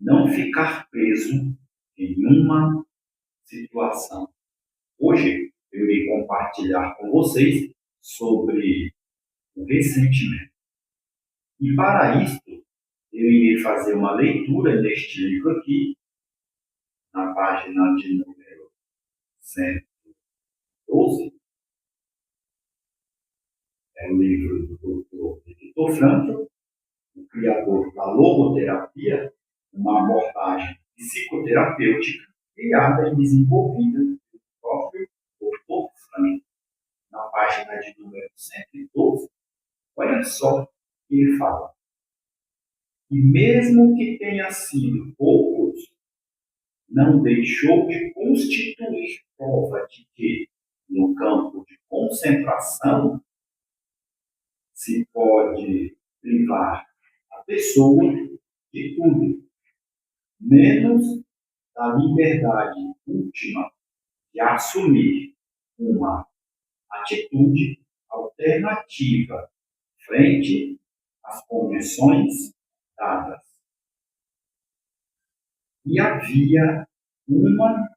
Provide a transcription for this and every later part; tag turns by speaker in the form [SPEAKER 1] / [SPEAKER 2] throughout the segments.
[SPEAKER 1] não ficar preso em uma situação. Hoje eu irei compartilhar com vocês sobre o ressentimento. E para isso, eu irei fazer uma leitura deste livro aqui, na página de número 112. É o livro do Dr. Viktor Frankl, o criador da logoterapia, uma abordagem psicoterapêutica criada e desenvolvida pelo próprio Dr. Frankl. Na página de número 112, olha só o que ele fala. E mesmo que tenha sido poucos, não deixou de constituir prova de que, no campo de concentração, se pode privar a pessoa de tudo, menos da liberdade última de assumir uma atitude alternativa frente às condições dadas. E havia uma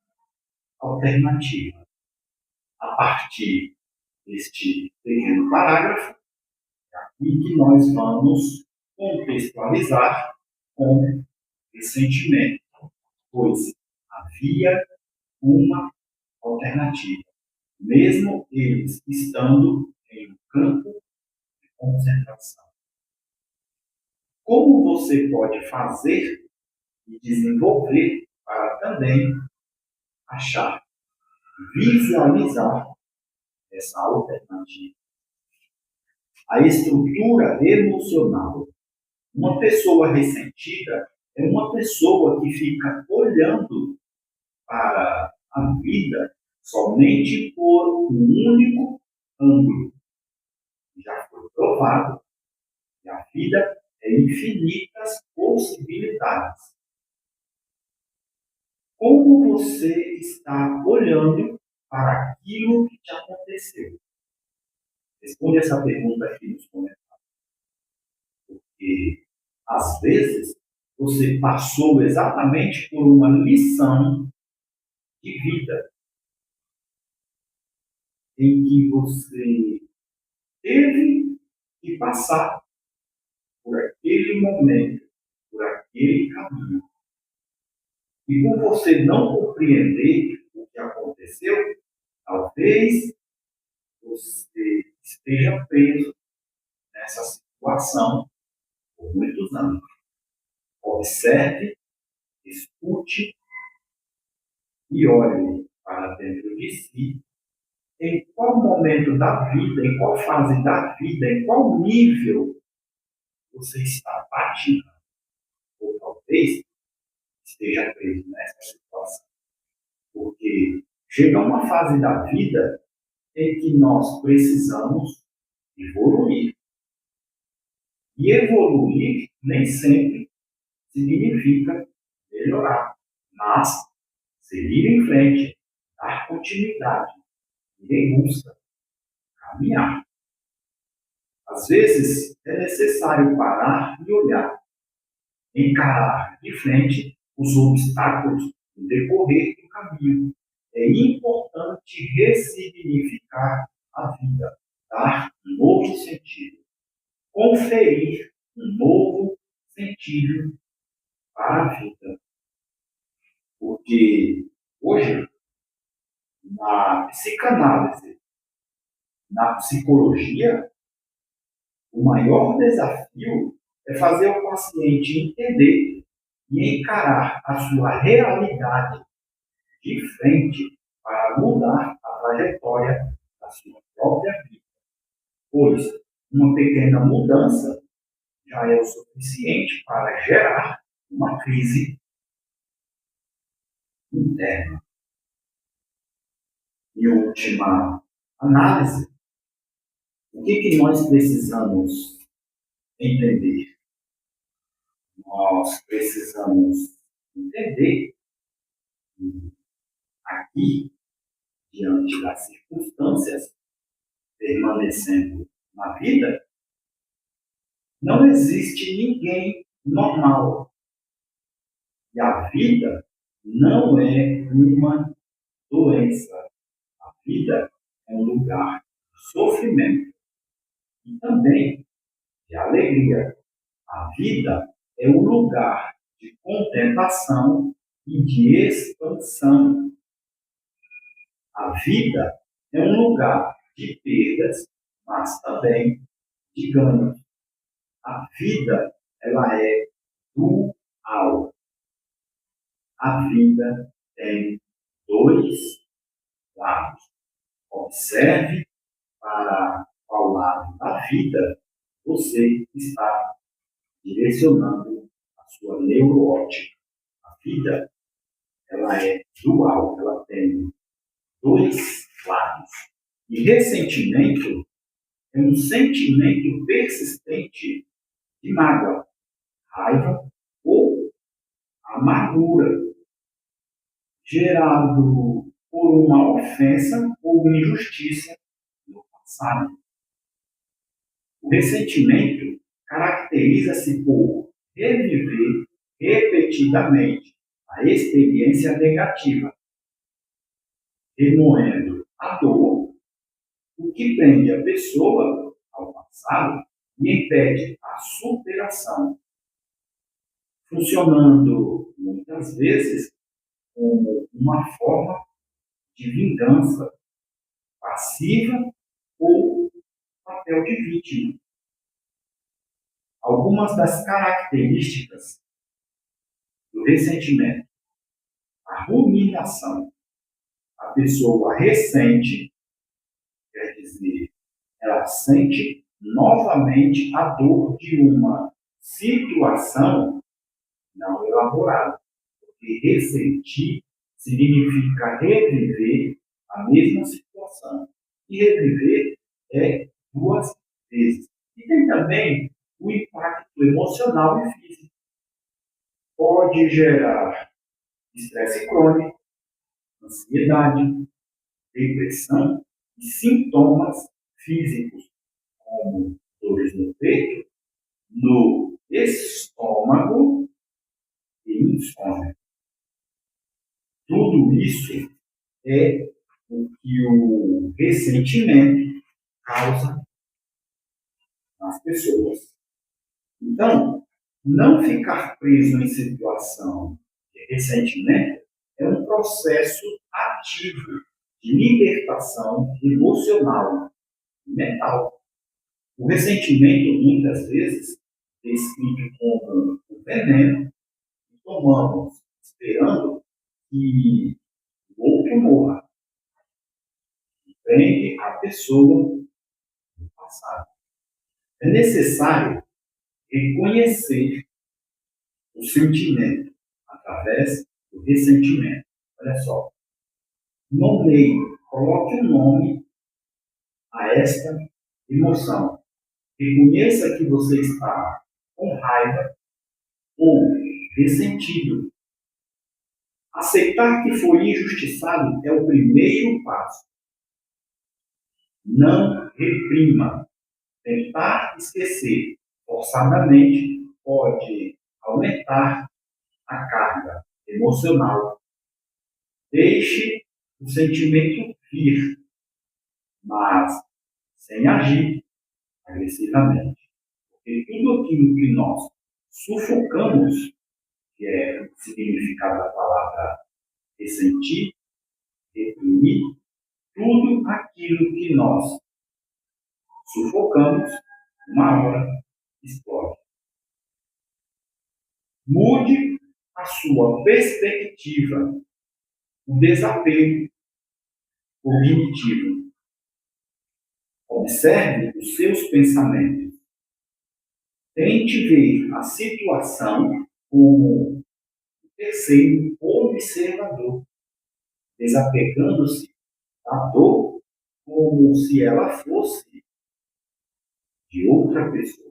[SPEAKER 1] alternativa. A partir deste pequeno parágrafo, e que nós vamos contextualizar com ressentimento, pois havia uma alternativa, mesmo eles estando em um campo de concentração. Como você pode fazer e desenvolver para também achar, visualizar essa alternativa? A estrutura emocional. Uma pessoa ressentida é uma pessoa que fica olhando para a vida somente por um único ângulo. Já foi provado que a vida é infinitas possibilidades. Como você está olhando para aquilo que te aconteceu? Responde essa pergunta aqui nos comentários. Porque, às vezes, você passou exatamente por uma lição de vida em que você teve que passar por aquele momento, por aquele caminho. E por você não compreender o que aconteceu, talvez você esteja preso nessa situação por muitos anos. Observe, escute e olhe para dentro de si em qual momento da vida, em qual fase da vida, em qual nível você está patinando. Ou talvez esteja preso nessa situação. Porque chega uma fase da vida em que nós precisamos evoluir. E evoluir nem sempre significa melhorar, mas seguir em frente, dar continuidade, ir em busca, caminhar. Às vezes é necessário parar e olhar, encarar de frente os obstáculos no decorrer do caminho. É importante ressignificar a vida, dar um novo sentido, conferir um novo sentido para a vida. Porque hoje, na psicanálise, na psicologia, o maior desafio é fazer o paciente entender e encarar a sua realidade de frente para mudar a trajetória da sua própria vida. Pois uma pequena mudança já é o suficiente para gerar uma crise interna. E última análise, o que nós precisamos entender? Nós precisamos entender que aqui, diante das circunstâncias, permanecendo na vida, não existe ninguém normal. que a vida não é uma doença. A vida é um lugar de sofrimento e também de alegria. A vida é um lugar de contemplação e de expansão. A vida é um lugar de perdas, mas também de ganhos. A vida, ela é dual. A vida tem dois lados. Observe para qual lado da vida você está direcionando a sua neuroótica. A vida, ela é dual, ela tem dois lados. E ressentimento é um sentimento persistente de mágoa, raiva ou amargura, gerado por uma ofensa ou injustiça no passado. O ressentimento caracteriza-se por reviver repetidamente a experiência negativa, remoendo a dor, o que prende a pessoa ao passado e impede a superação, funcionando muitas vezes como uma forma de vingança passiva ou papel de vítima. Algumas das características do ressentimento: a ruminação. A pessoa ressente, quer dizer, ela sente novamente a dor de uma situação não elaborada. Porque ressentir significa reviver a mesma situação. E reviver é duas vezes. E tem também o impacto emocional e físico. Pode gerar estresse crônico, ansiedade, depressão e sintomas físicos, como dores no peito, no estômago e insônia. Tudo isso é o que o ressentimento causa nas pessoas. Então, não ficar preso em situação de ressentimento é um processo ativo de libertação emocional e mental. O ressentimento, muitas vezes, é descrito como um veneno que tomamos esperando que o outro morra, que prende a pessoa no passado. É necessário reconhecer o sentimento através do ressentimento. Olha só, nomeie, coloque um nome a esta emoção. Reconheça que você está com raiva ou ressentido. Aceitar que foi injustiçado é o primeiro passo. Não reprima. Tentar esquecer forçadamente pode aumentar a carga emocional. Deixe o sentimento vir, mas sem agir agressivamente. Porque tudo aquilo que nós sufocamos, que é o significado da palavra ressentir, reprimir, tudo aquilo que nós sufocamos, uma hora explode. Mude a sua perspectiva, o desapego cognitivo. Observe os seus pensamentos. Tente ver a situação como um terceiro observador, desapegando-se da dor como se ela fosse de outra pessoa.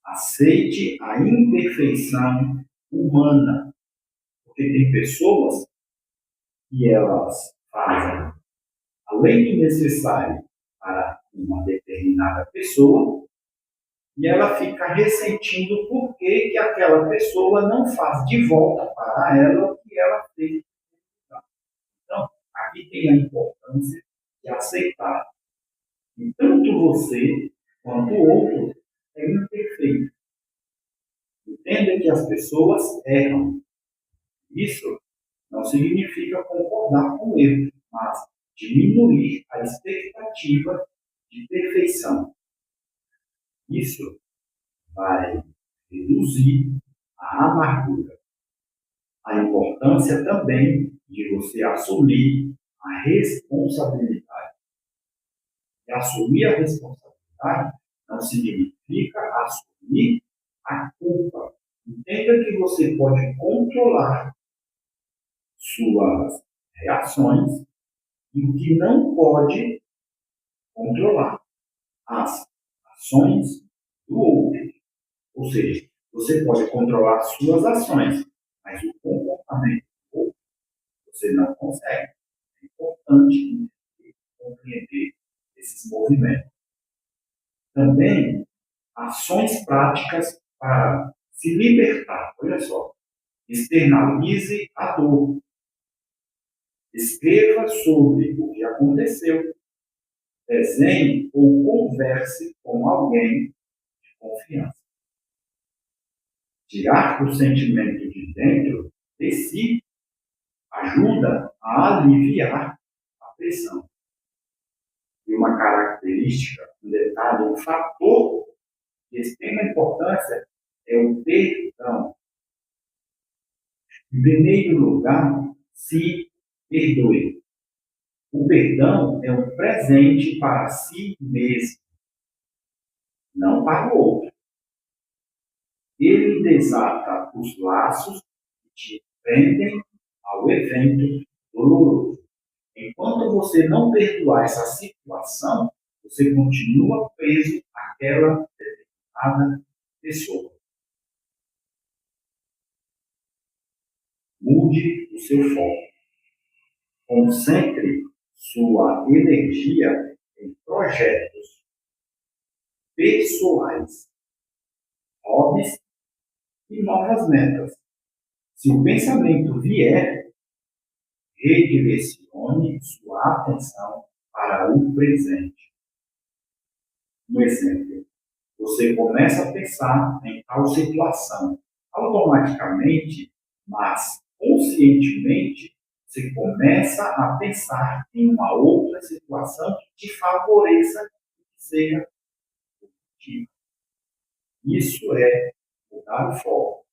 [SPEAKER 1] Aceite a imperfeição humana, porque tem pessoas que elas fazem além do necessário para uma determinada pessoa, e ela fica ressentindo porque que aquela pessoa não faz de volta para ela o que ela fez. Então, aqui tem a importância de aceitar que tanto você quanto o outro é imperfeito. Entenda que as pessoas erram. Isso não significa concordar com o erro, mas diminuir a expectativa de perfeição. Isso vai reduzir a amargura. A importância também de você assumir a responsabilidade. E assumir a responsabilidade não significa assumir a culpa. Entenda que você pode controlar suas reações e o que não pode controlar as ações do outro. Ou seja, você pode controlar suas ações, mas o comportamento do outro você não consegue. É importante compreender esses movimentos. Também, ações práticas para se libertar. Olha só, externalize a dor. Escreva sobre o que aconteceu. Desenhe ou converse com alguém de confiança. Tirar o sentimento de dentro de si ajuda a aliviar a pressão. E uma característica, um detalhe, um fator de extrema importância é o perdão. Em primeiro lugar, se perdoe. O perdão é um presente para si mesmo, não para o outro. Ele desata os laços que te prendem ao evento doloroso. Enquanto você não perdoar essa situação, você continua preso àquela determinada pessoa. Mude o seu foco. Concentre sua energia em projetos pessoais, hobbies e novas metas. Se o pensamento vier, redirecione sua atenção para o presente. Um exemplo, você começa a pensar em tal situação. Automaticamente, mas conscientemente, você começa a pensar em uma outra situação que te favoreça que seja positiva. Isso é mudar o foco.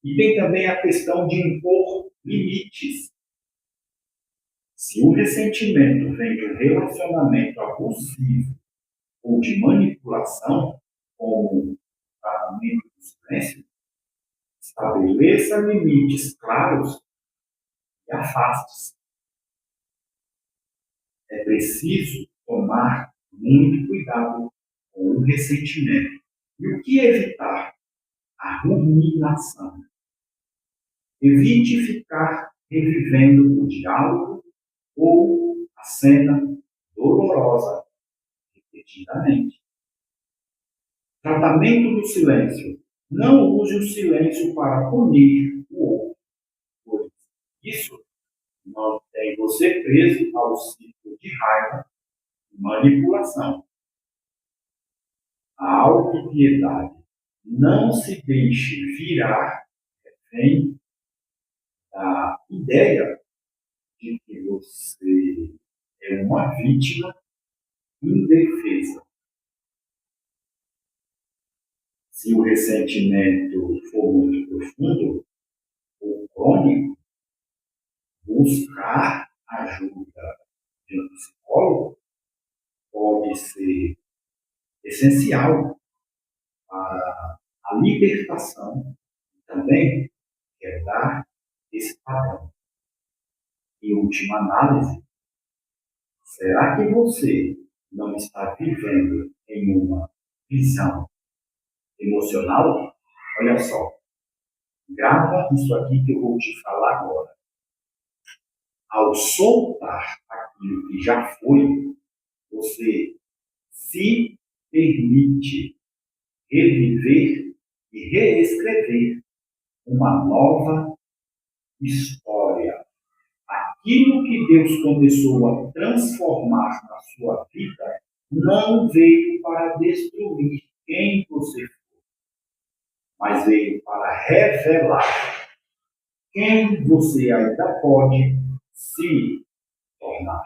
[SPEAKER 1] E tem também a questão de impor limites. Se o ressentimento vem de um relacionamento abusivo ou de manipulação, como o tratamento do silêncio, estabeleça limites claros e afaste-se. É preciso tomar muito cuidado com o ressentimento. E o que evitar? A ruminação. Evite ficar revivendo o diálogo ou a cena dolorosa repetidamente. Tratamento do silêncio. Não use o silêncio para punir o outro, pois isso mantém você preso ao ciclo de raiva e manipulação. A autopiedade. Não se deixe virar refém da ideia de que você é uma vítima indefesa. Se o ressentimento for muito profundo ou crônico, buscar ajuda de um psicólogo pode ser essencial para a libertação e também quebrar esse padrão. Em última análise, será que você não está vivendo em uma prisão emocional? Olha só, grava isso aqui que eu vou te falar agora. Ao soltar aquilo que já foi, você se permite reviver e reescrever uma nova história. Aquilo que Deus começou a transformar na sua vida não veio para destruir quem você foi, mas veio para revelar quem você ainda pode se tornar.